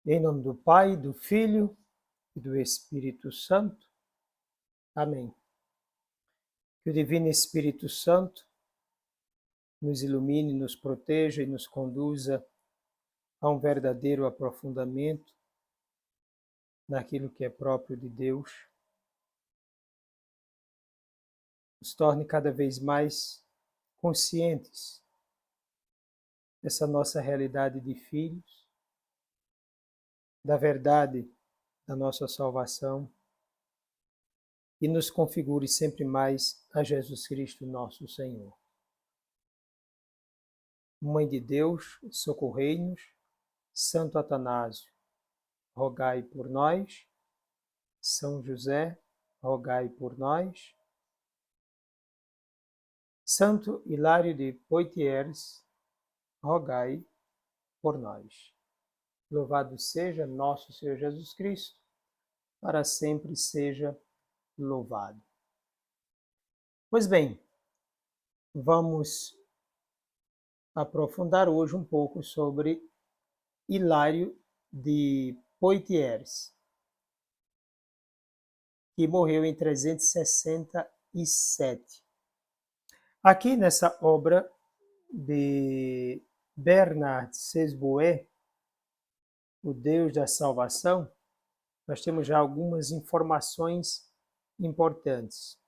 Em nome do Pai, do Filho e do Espírito Santo. Amém. Que o Divino Espírito Santo nos ilumine, nos proteja e nos conduza a um verdadeiro aprofundamento naquilo que é próprio de Deus. Nos torne cada vez mais conscientes dessa nossa realidade de filhos, da verdade da nossa salvação e nos configure sempre mais a Jesus Cristo, nosso Senhor. Mãe de Deus, socorrei-nos. Santo Atanásio, rogai por nós. São José, rogai por nós. Santo Hilário de Poitiers, rogai por nós. Louvado seja nosso Senhor Jesus Cristo, para sempre seja louvado. Pois bem, vamos aprofundar hoje um pouco sobre Hilário de Poitiers, que morreu em 367. Aqui nessa obra de Bernard Sesboué, O Deus da Salvação, nós temos já algumas informações importantes.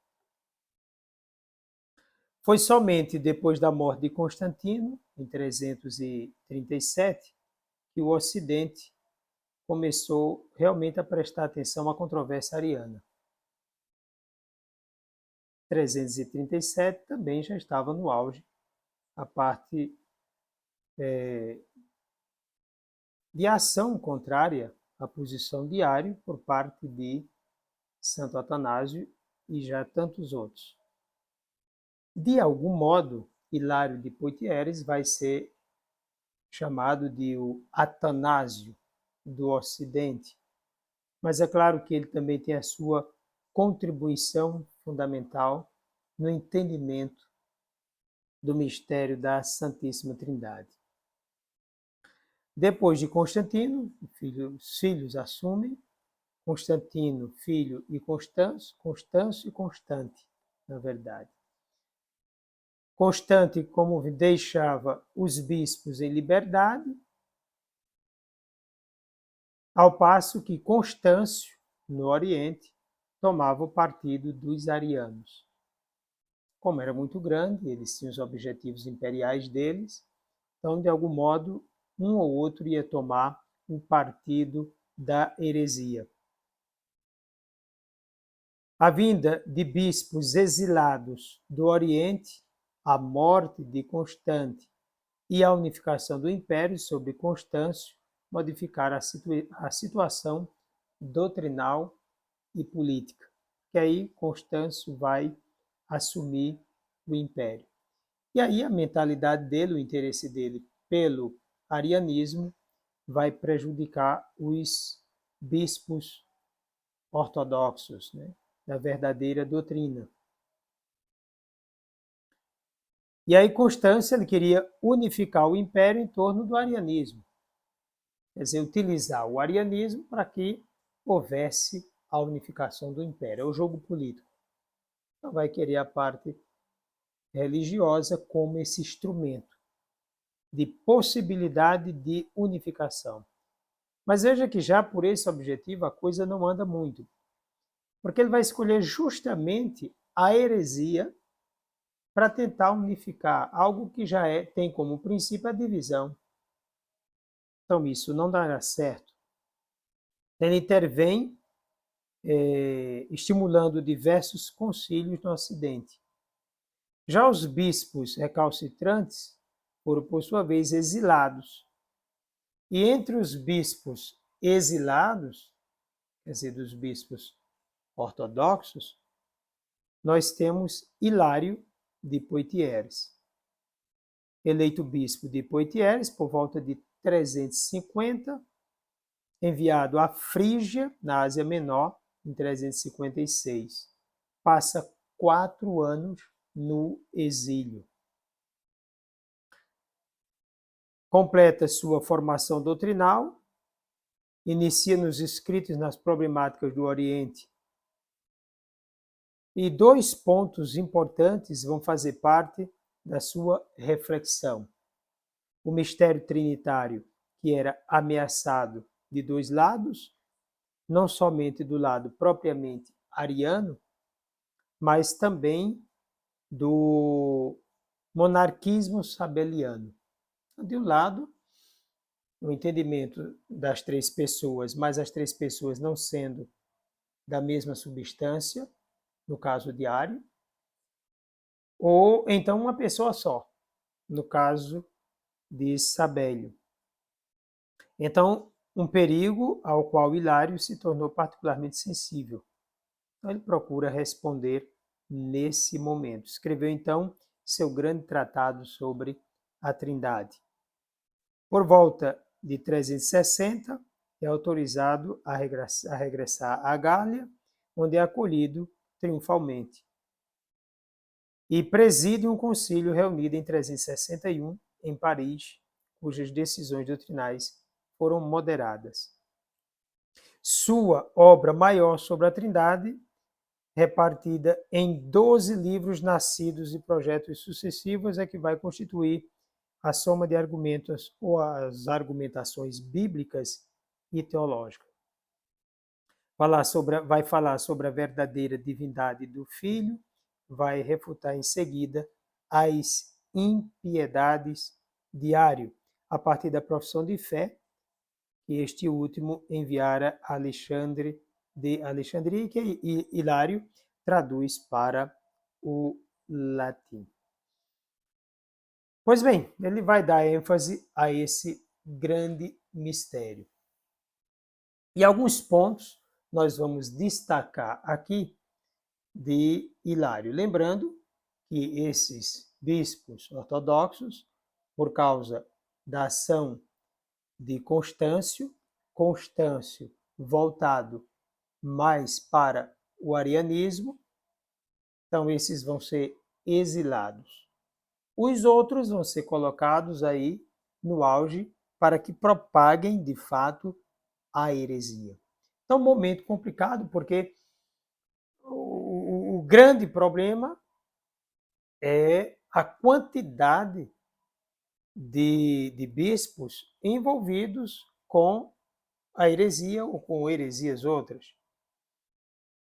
Foi somente depois da morte de Constantino, em 337, que o Ocidente começou realmente a prestar atenção à controvérsia ariana. 337 também já estava no auge a parte de ação contrária à posição de Ário por parte de Santo Atanásio e já tantos outros. De algum modo, Hilário de Poitiers vai ser chamado de o Atanásio do Ocidente, mas é claro que ele também tem a sua contribuição fundamental no entendimento do mistério da Santíssima Trindade. Depois de Constantino, os filhos assumem, Constantino, filho, e Constâncio, Constâncio e Constante, na verdade. Constante, como deixava os bispos em liberdade, ao passo que Constâncio, no Oriente, tomava o partido dos arianos. Como era muito grande, eles tinham os objetivos imperiais deles, então, de algum modo, um ou outro ia tomar o partido da heresia. A vinda de bispos exilados do Oriente, a morte de Constante e a unificação do Império sob Constâncio modificaram a situação doutrinal e política, que aí Constâncio vai assumir o Império. E aí a mentalidade dele, o interesse dele pelo arianismo, vai prejudicar os bispos ortodoxos, né, da verdadeira doutrina. E aí Constâncio ele queria unificar o império em torno do arianismo, quer dizer, utilizar o arianismo para que houvesse a unificação do império. É o jogo político. Então vai querer a parte religiosa como esse instrumento de possibilidade de unificação. Mas veja que já por esse objetivo a coisa não anda muito, porque ele vai escolher justamente a heresia para tentar unificar algo que já tem como princípio a divisão. Então isso não dará certo. Ele intervém estimulando diversos concílios no Ocidente. Já os bispos recalcitrantes foram, por sua vez, exilados. E entre os bispos exilados, quer dizer, dos bispos ortodoxos, nós temos Hilário de Poitiers, eleito bispo de Poitiers por volta de 350, enviado à Frígia, na Ásia Menor, em 356. Passa 4 anos no exílio. Completa sua formação doutrinal inicia nos escritos nas problemáticas do Oriente. E 2 pontos importantes vão fazer parte da sua reflexão. O mistério trinitário, que era ameaçado de 2 lados, não somente do lado propriamente ariano, mas também do monarquismo sabeliano. De um lado, o entendimento das 3 pessoas, mas as 3 pessoas não sendo da mesma substância, no caso de Ario, ou então uma pessoa só, no caso de Sabélio. Então, um perigo ao qual Hilário se tornou particularmente sensível. Então, ele procura responder nesse momento. Escreveu, então, seu grande tratado sobre a Trindade. Por volta de 360, é autorizado a regressar à Gália, onde é acolhido triunfalmente. E preside um concílio reunido em 361, em Paris, cujas decisões doutrinais foram moderadas. Sua obra maior sobre a Trindade, repartida em 12 livros nascidos de projetos sucessivos, é que vai constituir a soma de argumentos ou as argumentações bíblicas e teológicas. Vai falar sobre a verdadeira divindade do Filho, vai refutar em seguida as impiedades de Ario, a partir da profissão de fé que este último enviara a Alexandre de Alexandria, que Hilário traduz para o latim. Pois bem, ele vai dar ênfase a esse grande mistério. E alguns pontos nós vamos destacar aqui de Hilário. Lembrando que esses bispos ortodoxos, por causa da ação de Constâncio voltado mais para o arianismo, então esses vão ser exilados. Os outros vão ser colocados aí no auge para que propaguem de fato a heresia. Então, um momento complicado, porque o grande problema é a quantidade de bispos envolvidos com a heresia ou com heresias outras.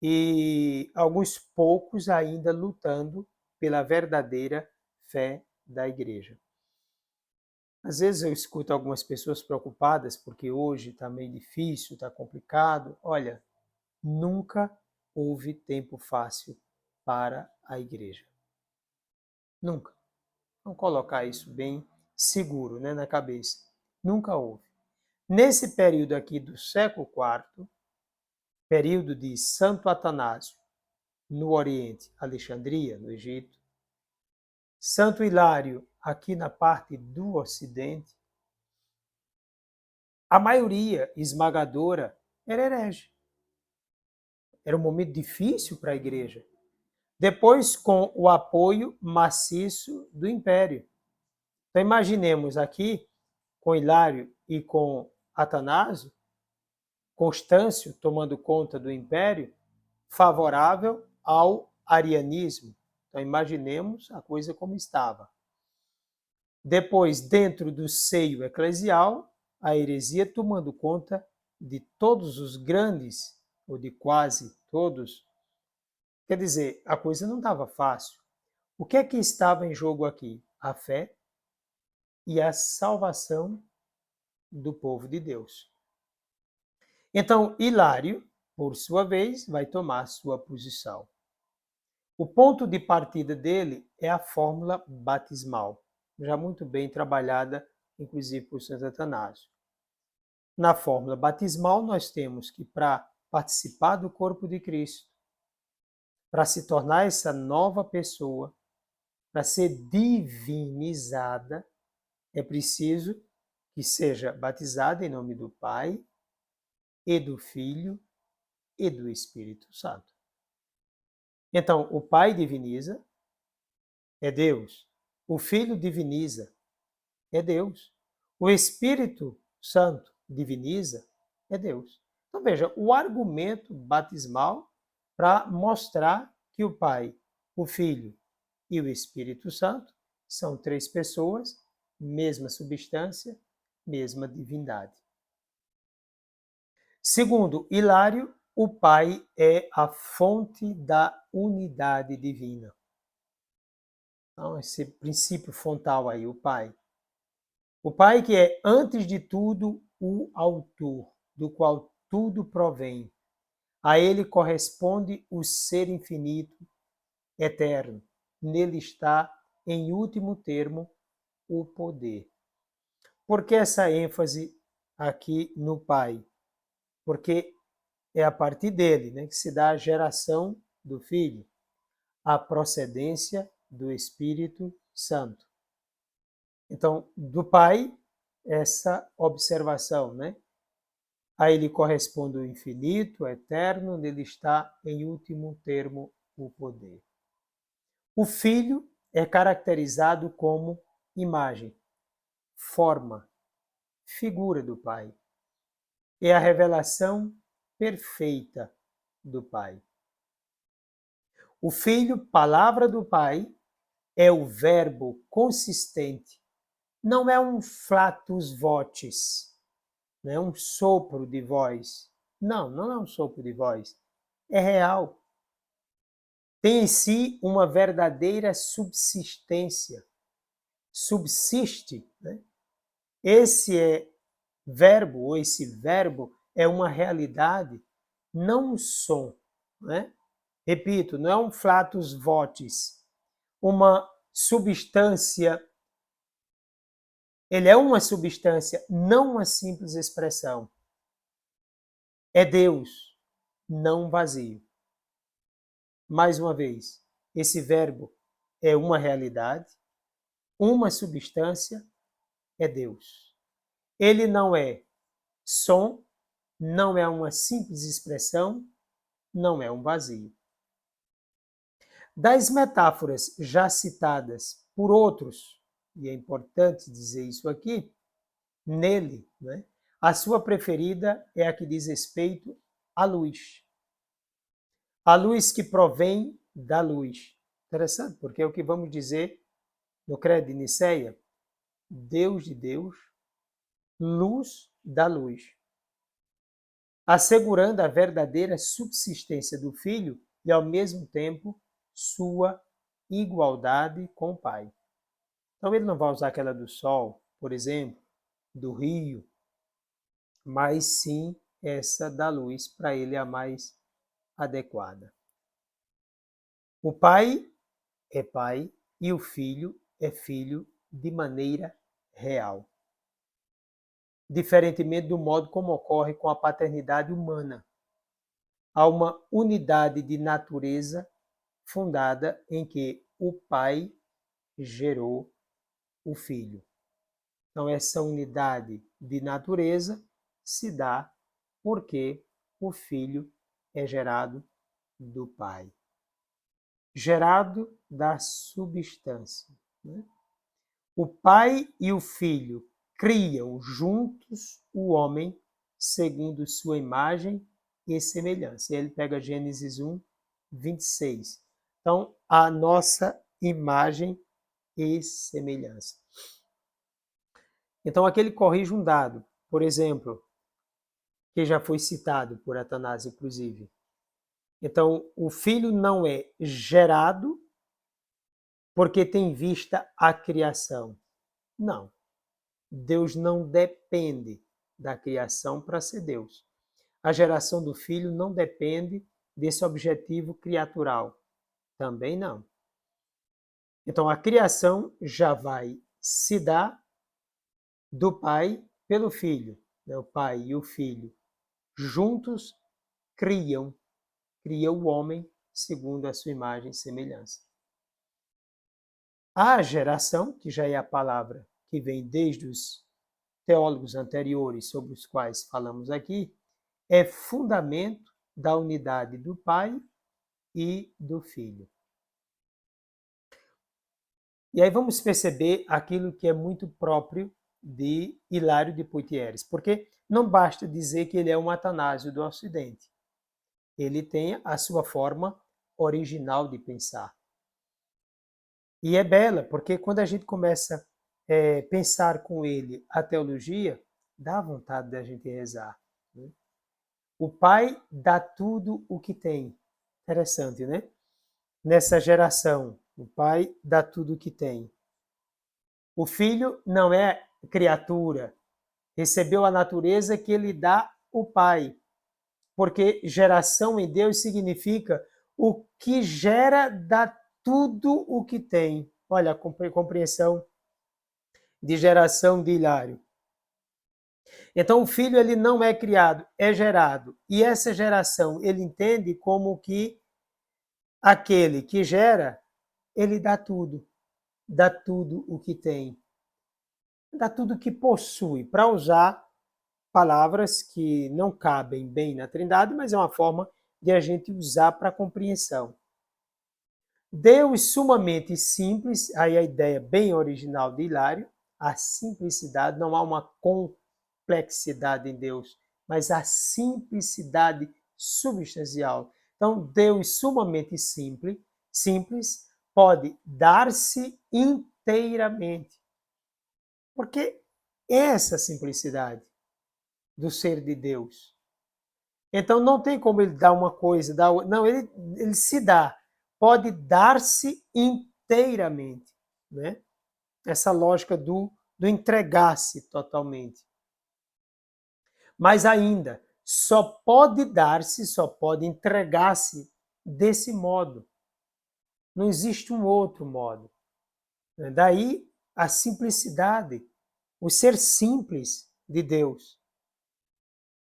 E alguns poucos ainda lutando pela verdadeira fé da igreja. Às vezes eu escuto algumas pessoas preocupadas porque hoje está meio difícil, está complicado. Olha, nunca houve tempo fácil para a igreja. Nunca. Vamos colocar isso bem seguro, né, na cabeça. Nunca houve. Nesse período aqui do século IV, período de Santo Atanásio, no Oriente, Alexandria, no Egito, Santo Hilário, aqui na parte do Ocidente, a maioria esmagadora era herege. Era um momento difícil para a igreja. Depois, com o apoio maciço do Império. Então, imaginemos aqui, com Hilário e com Atanásio, Constâncio tomando conta do Império, favorável ao arianismo. Então, imaginemos a coisa como estava. Depois, dentro do seio eclesial, a heresia tomando conta de todos os grandes, ou de quase todos. Quer dizer, a coisa não estava fácil. O que é que estava em jogo aqui? A fé e a salvação do povo de Deus. Então, Hilário, por sua vez, vai tomar sua posição. O ponto de partida dele é a fórmula batismal, já muito bem trabalhada, inclusive por Santo Atanásio. Na fórmula batismal, nós temos que, para participar do corpo de Cristo, para se tornar essa nova pessoa, para ser divinizada, é preciso que seja batizada em nome do Pai, e do Filho, e do Espírito Santo. Então, o Pai diviniza, é Deus. O Filho diviniza, é Deus. O Espírito Santo diviniza, é Deus. Então veja, o argumento batismal para mostrar que o Pai, o Filho e o Espírito Santo são três pessoas, mesma substância, mesma divindade. Segundo Hilário, o Pai é a fonte da unidade divina. Então, esse princípio fontal aí, o Pai. O Pai que é, antes de tudo, o autor, do qual tudo provém. A ele corresponde o ser infinito, eterno. Nele está, em último termo, o poder. Por que essa ênfase aqui no Pai? Porque é a partir dele, né, que se dá a geração do Filho, a procedência do Espírito Santo. Então, do Pai, essa observação, né? A ele corresponde o infinito, o eterno, nele está, em último termo, o poder. O Filho é caracterizado como imagem, forma, figura do Pai. É a revelação perfeita do Pai. O Filho, palavra do Pai, é o verbo consistente. Não é um flatus votis, não é um sopro de voz. Não, não é um sopro de voz. É real. Tem em si uma verdadeira subsistência. Subsiste, né? Esse verbo é uma realidade, não um som, né? Repito, não é um flatus votis, uma substância. Ele é uma substância, não uma simples expressão. É Deus, não vazio. Mais uma vez, esse verbo é uma realidade, uma substância, é Deus. Ele não é som, não é uma simples expressão, não é um vazio. Das metáforas já citadas por outros, e é importante dizer isso aqui, nele, né, a sua preferida é a que diz respeito à luz. A luz que provém da luz. Interessante, porque é o que vamos dizer no Credo de Nicéia: Deus de Deus, luz da luz. Assegurando a verdadeira subsistência do Filho e, ao mesmo tempo, sua igualdade com o Pai. Então, ele não vai usar aquela do sol, por exemplo, do rio, mas sim essa da luz, para ele a mais adequada. O Pai é Pai e o Filho é Filho de maneira real. Diferentemente do modo como ocorre com a paternidade humana. Há uma unidade de natureza fundada em que o Pai gerou o Filho. Então, essa unidade de natureza se dá porque o Filho é gerado do Pai. Gerado da substância, né? O Pai e o Filho criam juntos o homem segundo sua imagem e semelhança. E ele pega Gênesis 1, 26. Então, a nossa imagem e semelhança. Então, aqui ele corrige um dado, por exemplo, que já foi citado por Atanásio, inclusive. Então, o Filho não é gerado porque tem vista a criação. Não. Deus não depende da criação para ser Deus. A geração do Filho não depende desse objetivo criatural. Também não. Então, a criação já vai se dar do Pai pelo Filho. O Pai e o Filho juntos criam o homem segundo a sua imagem e semelhança. A geração, que já é a palavra que vem desde os teólogos anteriores sobre os quais falamos aqui, é fundamento da unidade do Pai e do Filho. E aí vamos perceber aquilo que é muito próprio de Hilário de Poitiers, porque não basta dizer que ele é um Atanásio do Ocidente. Ele tem a sua forma original de pensar. E é bela, porque quando a gente começa a pensar com ele a teologia, dá vontade da gente rezar. Né? O pai dá tudo o que tem. Interessante, né? Nessa geração, o pai dá tudo o que tem. O filho não é criatura, recebeu a natureza que ele dá o pai. Porque geração em Deus significa o que gera dá tudo o que tem. Olha a compreensão de geração de Hilário. Então o filho ele não é criado, é gerado. E essa geração ele entende como que aquele que gera, ele dá tudo o que tem, dá tudo o que possui, para usar palavras que não cabem bem na Trindade, mas é uma forma de a gente usar para compreensão. Deus sumamente simples, aí a ideia bem original de Hilário, a simplicidade, não há uma complexidade em Deus, mas a simplicidade substancial. Então, Deus sumamente simples pode dar-se inteiramente. Porque essa simplicidade do ser de Deus. Então não tem como ele dar uma coisa, não, ele se dá, pode dar-se inteiramente, né? Essa lógica do entregar-se totalmente. Mas ainda, só pode dar-se, só pode entregar-se desse modo. Não existe um outro modo. Daí a simplicidade, o ser simples de Deus.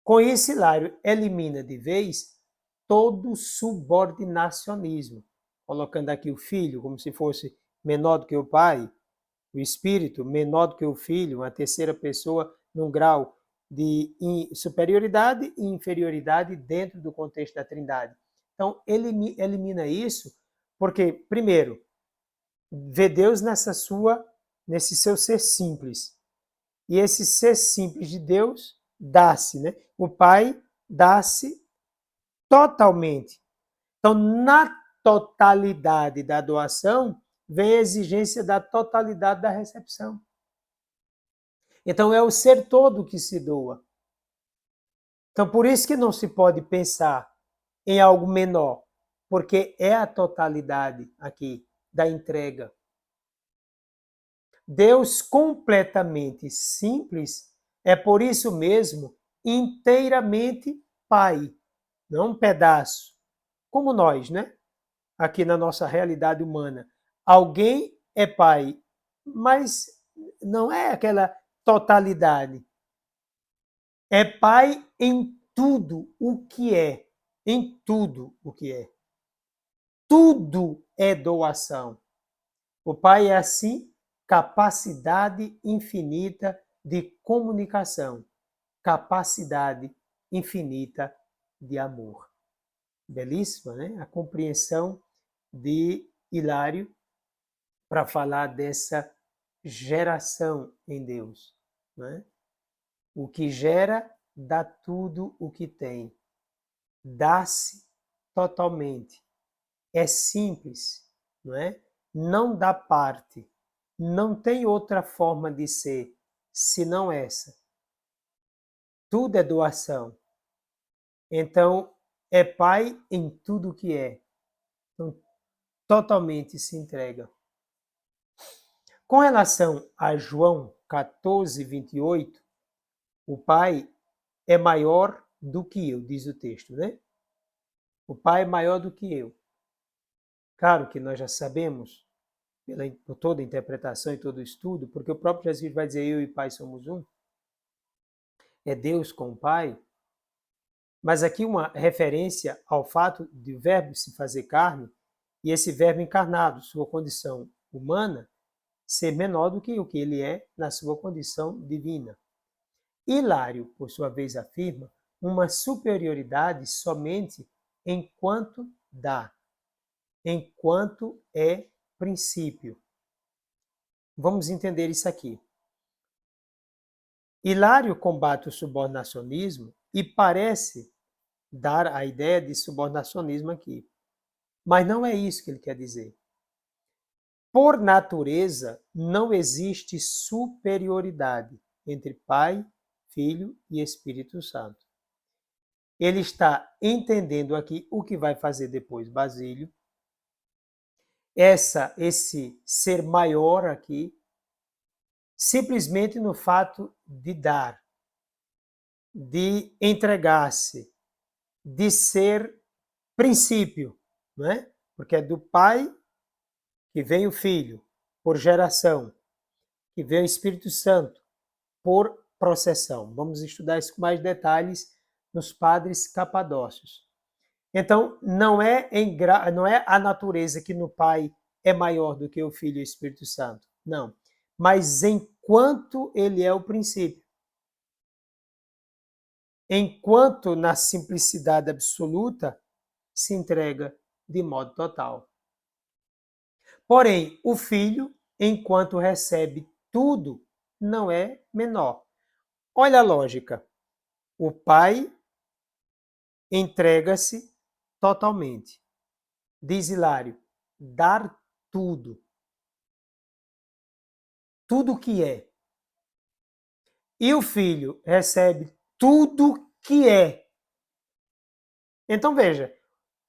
Com isso, Hilário elimina de vez todo subordinacionismo, colocando aqui o filho como se fosse menor do que o pai, o espírito menor do que o filho, uma terceira pessoa num grau de superioridade e inferioridade dentro do contexto da Trindade. Então, ele elimina isso porque, primeiro, vê Deus nesse seu ser simples. E esse ser simples de Deus dá-se, né? O Pai dá-se totalmente. Então, na totalidade da doação, vem a exigência da totalidade da recepção. Então, é o ser todo que se doa. Então, por isso que não se pode pensar em algo menor, porque é a totalidade aqui da entrega. Deus completamente simples é por isso mesmo inteiramente Pai, não um pedaço, como nós, né? Aqui na nossa realidade humana. Alguém é pai, mas não é aquela totalidade. É pai em tudo o que é, em tudo o que é. Tudo é doação. O pai é assim, capacidade infinita de comunicação, capacidade infinita de amor. Belíssima, né? A compreensão de Hilário para falar dessa geração em Deus. Né? O que gera dá tudo o que tem. Dá-se totalmente. É simples, não é? Não dá parte. Não tem outra forma de ser senão essa. Tudo é doação. Então, é pai em tudo o que é. Então, totalmente se entrega. Com relação a João 14, 28, o Pai é maior do que eu, diz o texto, né? O Pai é maior do que eu. Claro que nós já sabemos, por toda a interpretação e todo o estudo, porque o próprio Jesus vai dizer: eu e o Pai somos um. É Deus com o Pai. Mas aqui uma referência ao fato de o Verbo se fazer carne e esse Verbo encarnado, sua condição humana, ser menor do que o que ele é na sua condição divina. Hilário, por sua vez, afirma uma superioridade somente enquanto dá, enquanto é princípio. Vamos entender isso aqui. Hilário combate o subordinacionismo e parece dar a ideia de subordinacionismo aqui. Mas não é isso que ele quer dizer. Por natureza, não existe superioridade entre Pai, Filho e Espírito Santo. Ele está entendendo aqui o que vai fazer depois Basílio. Esse ser maior aqui, simplesmente no fato de dar, de entregar-se, de ser princípio, não é? Porque é do Pai que vem o Filho, por geração, que vem o Espírito Santo, por processão. Vamos estudar isso com mais detalhes nos padres capadócios. Então, não é a natureza que no Pai é maior do que o Filho e o Espírito Santo. Não. Mas enquanto ele é o princípio, enquanto na simplicidade absoluta se entrega de modo total. Porém, o Filho, enquanto recebe tudo, não é menor. Olha a lógica. O Pai entrega-se totalmente. Diz Hilário, dar tudo. Tudo que é. E o Filho recebe tudo que é. Então veja,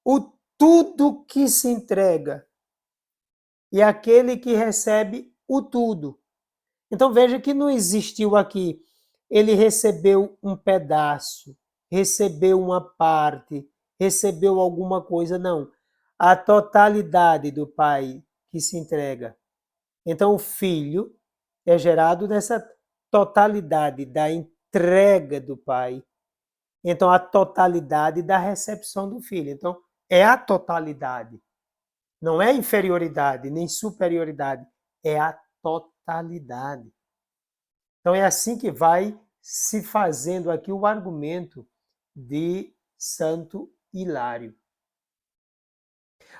o tudo que se entrega e aquele que recebe o tudo. Então veja que não existiu aqui, ele recebeu um pedaço, recebeu uma parte, recebeu alguma coisa, não. A totalidade do Pai que se entrega. Então o Filho é gerado nessa totalidade da entrega do Pai. Então a totalidade da recepção do Filho. Então é a totalidade. Não é inferioridade nem superioridade, é a totalidade. Então é assim que vai se fazendo aqui o argumento de Santo Hilário.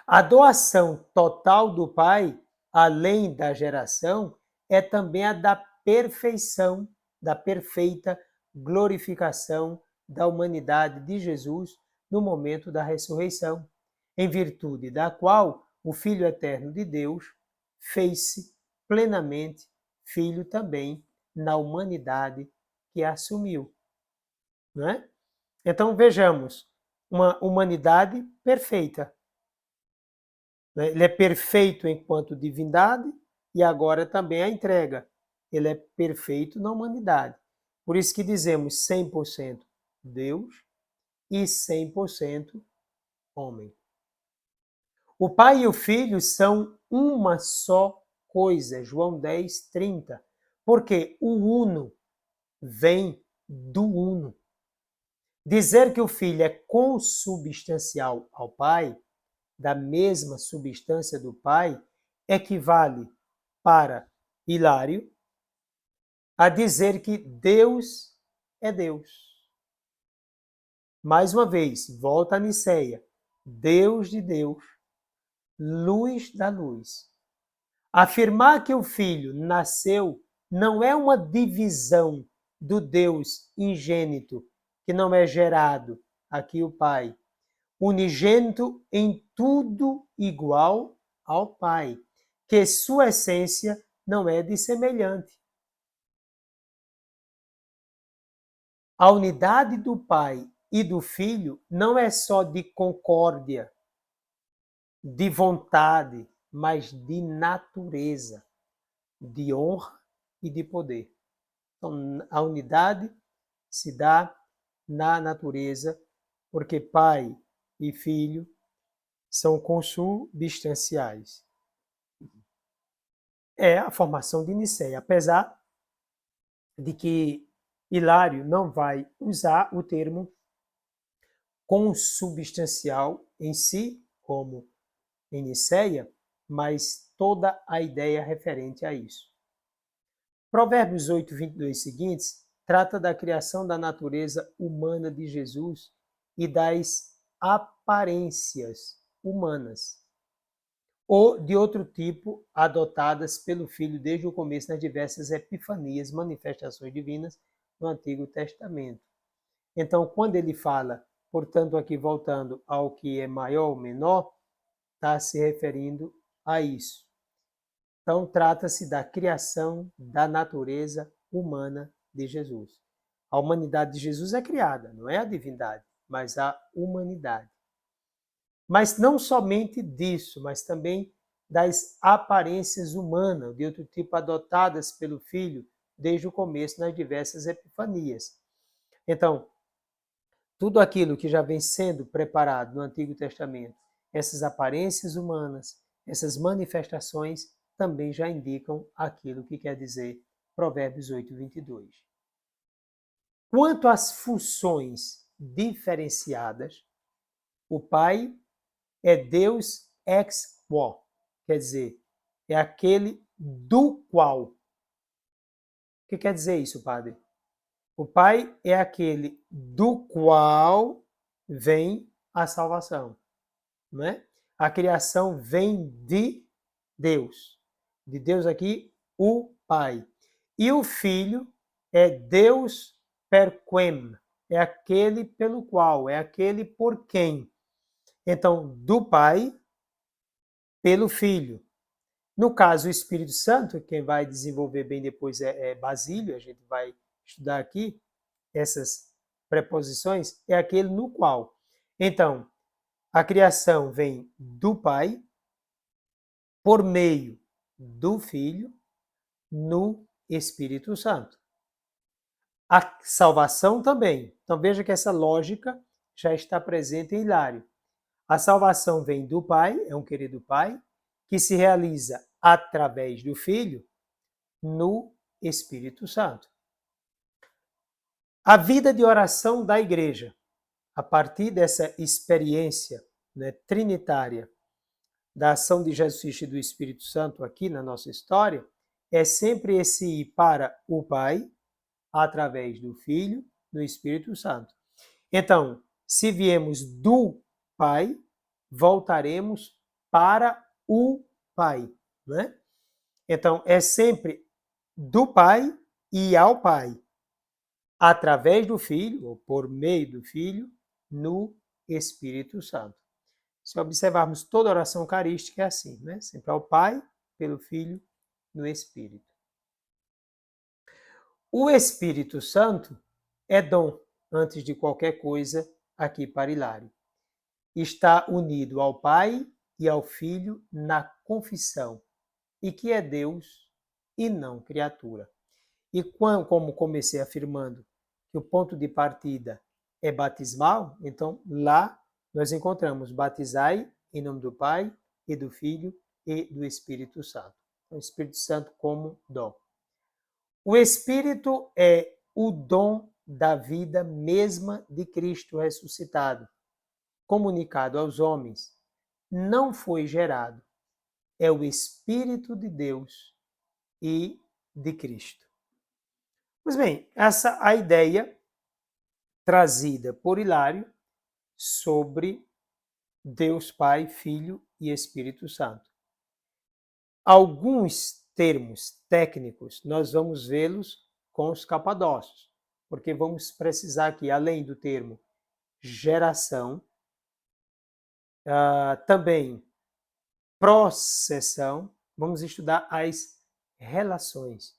A doação total do Pai, além da geração, é também a da perfeição, da perfeita glorificação da humanidade de Jesus no momento da ressurreição, em virtude da qual o Filho eterno de Deus fez-se plenamente Filho também na humanidade que assumiu. Não é? Então vejamos, uma humanidade perfeita. Ele é perfeito enquanto divindade e agora também a entrega. Ele é perfeito na humanidade. Por isso que dizemos 100% Deus e 100% homem. O Pai e o Filho são uma só coisa, João 10, 30. Porque o uno vem do uno. Dizer que o Filho é consubstancial ao Pai, da mesma substância do Pai, equivale para Hilário a dizer que Deus é Deus. Mais uma vez, volta a Nicéia. Deus de Deus, luz da luz. Afirmar que o Filho nasceu não é uma divisão do Deus ingênito, que não é gerado, aqui o Pai, unigênito em tudo igual ao Pai, que sua essência não é dissemelhante. A unidade do Pai e do Filho não é só de concórdia, de vontade, mas de natureza, de honra e de poder. Então, a unidade se dá na natureza, porque Pai e Filho são consubstanciais. É a formação de Nicéia, apesar de que Hilário não vai usar o termo consubstancial em si, como em Nicéia, mas toda a ideia referente a isso. Provérbios 8, 22 seguintes trata da criação da natureza humana de Jesus e das aparências humanas, ou de outro tipo, adotadas pelo Filho desde o começo nas diversas epifanias, manifestações divinas, no Antigo Testamento. Então, quando ele fala, portanto, aqui voltando ao que é maior ou menor, está se referindo a isso. Então, trata-se da criação da natureza humana de Jesus. A humanidade de Jesus é criada, não é a divindade, mas a humanidade. Mas não somente disso, mas também das aparências humanas, de outro tipo, adotadas pelo Filho desde o começo nas diversas epifanias. Então, tudo aquilo que já vem sendo preparado no Antigo Testamento, essas aparências humanas, essas manifestações, também já indicam aquilo que quer dizer Provérbios 8, 22. Quanto às funções diferenciadas, o Pai é Deus ex quo, quer dizer, é aquele do qual. O que quer dizer isso, Padre? O Pai é aquele do qual vem a salvação, não é? A criação vem de Deus. De Deus aqui, o Pai. E o Filho é Deus per quem, é aquele pelo qual, é aquele por quem. Então, do Pai, pelo Filho. No caso, o Espírito Santo, quem vai desenvolver bem depois é Basílio, a gente vai estudar aqui essas preposições, é aquele no qual. Então, a criação vem do Pai, por meio do Filho, no Espírito Santo. A salvação também. Então veja que essa lógica já está presente em Hilário. A salvação vem do Pai, é um querido Pai, que se realiza através do Filho no Espírito Santo. A vida de oração da Igreja, a partir dessa experiência, né, trinitária da ação de Jesus Cristo e do Espírito Santo aqui na nossa história, é sempre esse ir para o Pai, através do Filho, do Espírito Santo. Então, se viemos do Pai, voltaremos para o Pai, né? Então, é sempre do Pai e ao Pai, através do Filho, ou por meio do Filho, no Espírito Santo. Se observarmos toda oração eucarística é assim, né? Sempre ao Pai, pelo Filho, no Espírito. O Espírito Santo é dom, antes de qualquer coisa, aqui para Hilário. Está unido ao Pai e ao Filho na confissão, e que é Deus e não criatura. E como comecei afirmando que o ponto de partida é batismal, então lá nós encontramos batizai em nome do Pai e do Filho e do Espírito Santo. Então, o Espírito Santo como dom. O Espírito é o dom da vida mesma de Cristo ressuscitado, comunicado aos homens. Não foi gerado. É o Espírito de Deus e de Cristo. Pois bem, essa é a ideia trazida por Hilário sobre Deus Pai, Filho e Espírito Santo. Alguns termos técnicos nós vamos vê-los com os capadócios, porque vamos precisar aqui, além do termo geração, também processão, vamos estudar as relações.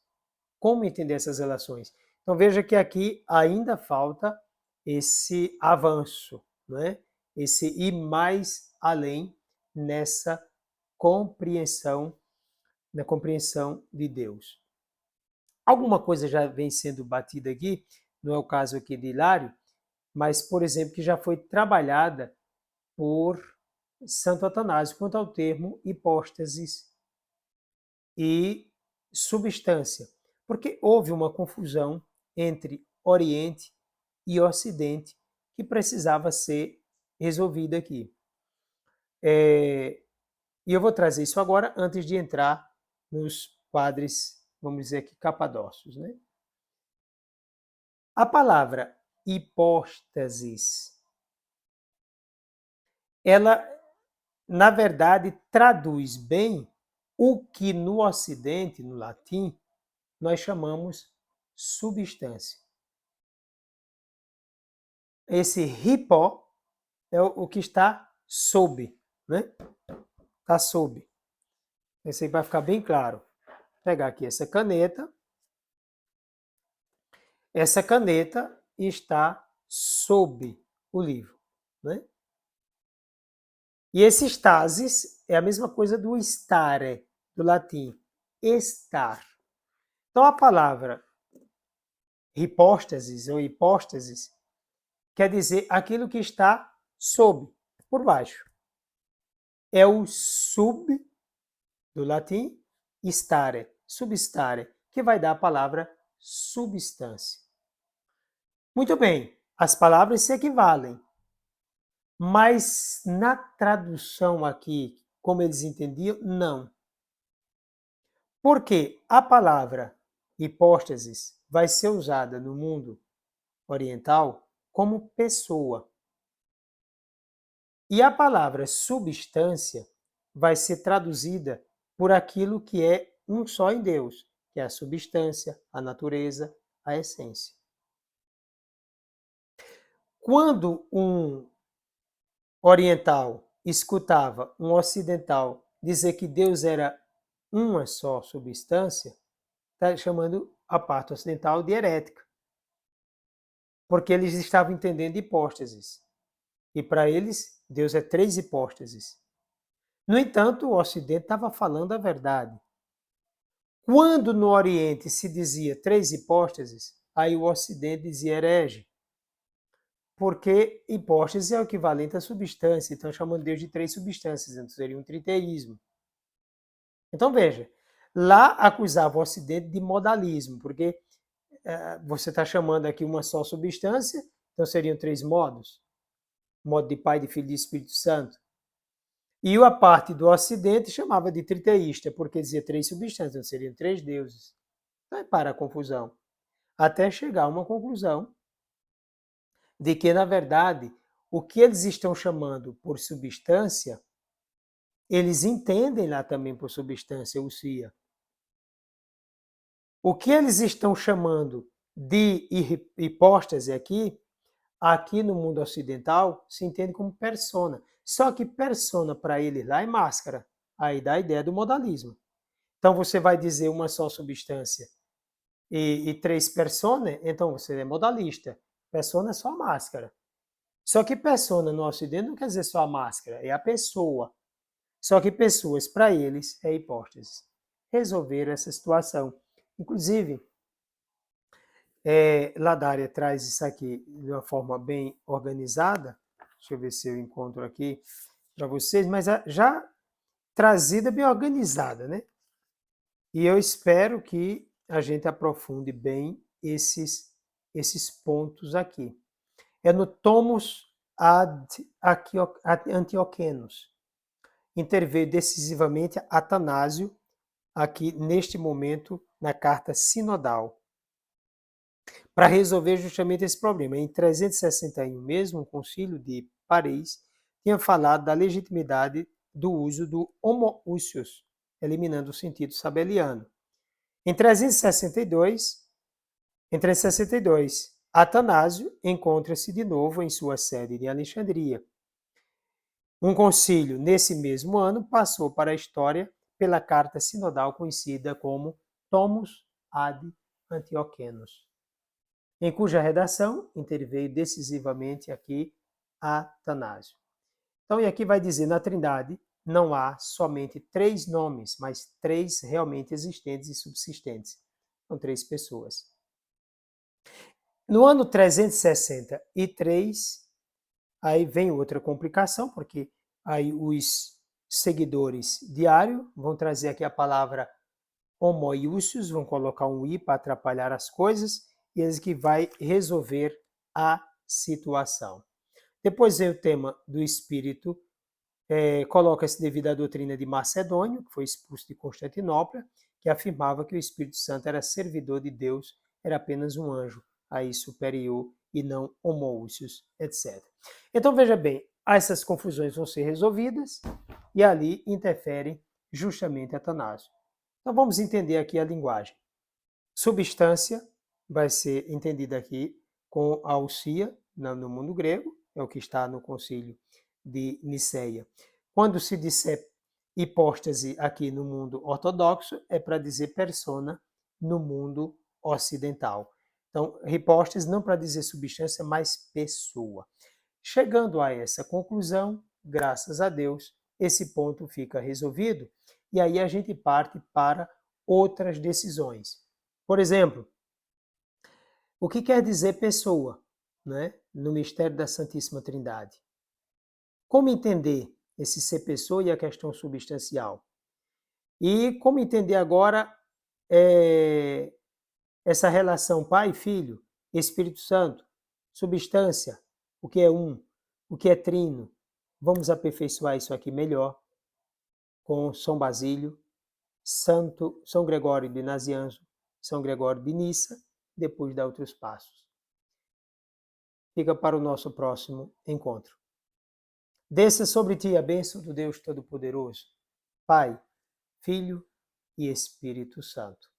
Como entender essas relações? Então veja que aqui ainda falta esse avanço, né? Esse ir mais além nessa compreensão, na compreensão de Deus. Alguma coisa já vem sendo batida aqui, não é o caso aqui de Hilário, mas, por exemplo, que já foi trabalhada por Santo Atanásio quanto ao termo hipóstasis e substância, porque houve uma confusão entre Oriente e Ocidente que precisava ser resolvida aqui. E eu vou trazer isso agora antes de entrar nos padres, vamos dizer aqui, capadócios, né? A palavra hipóstasis, ela, na verdade, traduz bem o que no Ocidente, no latim, nós chamamos substância. esse hipó é o que está sob, né? Está sob. Isso aí vai ficar bem claro. Vou pegar aqui essa caneta. Essa caneta está sob o livro, né? E esse stasis é a mesma coisa do stare, do latim, estar. Então a palavra hipóstasis ou hipóstasis quer dizer aquilo que está sob, por baixo. É o sub, do latim, stare, substare, que vai dar a palavra substância. Muito bem, as palavras se equivalem, mas na tradução aqui, como eles entendiam, não. Porque a palavra hipóstasis vai ser usada no mundo oriental como pessoa. E a palavra substância vai ser traduzida por aquilo que é um só em Deus, que é a substância, a natureza, a essência. Quando um oriental escutava um ocidental dizer que Deus era uma só substância, está chamando a parte ocidental de herética, porque eles estavam entendendo hipóstases. E para eles, Deus é três hipóstases. No entanto, o Ocidente estava falando a verdade. Quando no Oriente se dizia três hipóstases, aí o Ocidente dizia herege. Porque hipóstase é o equivalente à substância, então chamando Deus de três substâncias, então seria um triteísmo. Então veja, lá acusava o Ocidente de modalismo, porque você está chamando aqui uma só substância, então seriam três modos: modo de Pai, de Filho e de Espírito Santo. E a parte do Ocidente chamava de triteísta, porque dizia três substâncias, então seriam três deuses. Então é para a confusão. Até chegar a uma conclusão de que, na verdade, o que eles estão chamando por substância, eles entendem lá também por substância, usia. O que eles estão chamando de hipóstase aqui no mundo ocidental, se entende como persona. Só que persona para eles lá é máscara. Aí dá a ideia do modalismo. Então você vai dizer uma só substância e três persona, então você é modalista. Persona é só a máscara. Só que persona no Ocidente não quer dizer só a máscara, é a pessoa. Só que pessoas, para eles, é hipóstase. Resolveram essa situação. Inclusive, Ladária traz isso aqui de uma forma bem organizada. Deixa eu ver se eu encontro aqui para vocês, mas já trazida bem organizada, né? E eu espero que a gente aprofunde bem esses pontos aqui. É no Tomos ad Antioquenos. Interveio decisivamente Atanásio, aqui neste momento, na carta sinodal, para resolver justamente esse problema. Em 361 mesmo, o concílio de Paris tinha falado da legitimidade do uso do homoousios, eliminando o sentido sabeliano. Em 362, Atanásio encontra-se de novo em sua sede de Alexandria. Um concílio, nesse mesmo ano, passou para a história pela carta sinodal conhecida como Tomos ad Antioquenos, em cuja redação interveio decisivamente aqui Atanásio. Então, e aqui vai dizer, na Trindade não há somente três nomes, mas três realmente existentes e subsistentes. São três pessoas. No ano 363, aí vem outra complicação, porque aí os seguidores de Ario vão trazer aqui a palavra homoiúcios, vão colocar um i para atrapalhar as coisas, e eles que vai resolver a situação. Depois vem o tema do espírito, coloca-se devido à doutrina de Macedônio, que foi expulso de Constantinopla, que afirmava que o Espírito Santo era servidor de Deus, era apenas um anjo aí superior e não homoúcios, etc. Então veja bem, essas confusões vão ser resolvidas e ali interferem justamente Atanásio. Então vamos entender aqui a linguagem. Substância vai ser entendida aqui com a ousia, no mundo grego, é o que está no Concílio de Niceia. Quando se disser hipóstase aqui no mundo ortodoxo, é para dizer persona no mundo ocidental. Então, hipóstase não para dizer substância, mas pessoa. Chegando a essa conclusão, graças a Deus, esse ponto fica resolvido e aí a gente parte para outras decisões. Por exemplo, o que quer dizer pessoa, né, no mistério da Santíssima Trindade? Como entender esse ser pessoa e a questão substancial? E como entender agora essa relação pai, filho, Espírito Santo, substância, o que é um, o que é trino? Vamos aperfeiçoar isso aqui melhor com São Basílio, São Gregório de Nazianzo, São Gregório de Nissa, depois dá outros passos. Fica para o nosso próximo encontro. Desça sobre ti a bênção do Deus Todo-Poderoso, Pai, Filho e Espírito Santo.